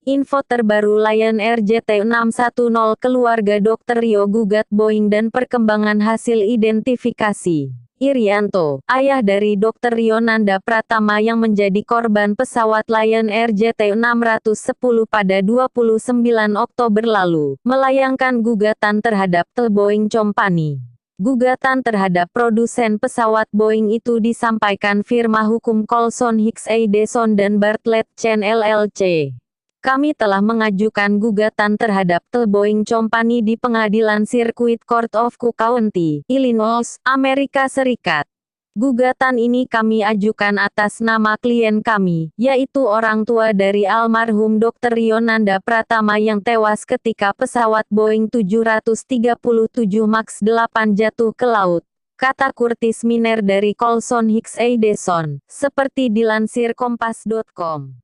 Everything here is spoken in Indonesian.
Info terbaru Lion Air JT610 keluarga Dr. Rio gugat Boeing dan perkembangan hasil identifikasi. Irianto, ayah dari Dr. Rio Nanda Pratama yang menjadi korban pesawat Lion Air JT610 pada 29 Oktober lalu, melayangkan gugatan terhadap The Boeing Company. Gugatan terhadap produsen pesawat Boeing itu disampaikan firma hukum Colson Hicks Adeson dan Bartlett Chen LLC. Kami telah mengajukan gugatan terhadap The Boeing Company di Pengadilan Circuit Court of Cook County, Illinois, Amerika Serikat. Gugatan ini kami ajukan atas nama klien kami, yaitu orang tua dari almarhum Dr. Rio Nanda Pratama yang tewas ketika pesawat Boeing 737 MAX 8 jatuh ke laut, kata Curtis Miner dari Colson Hicks Adeson, seperti dilansir Kompas.com.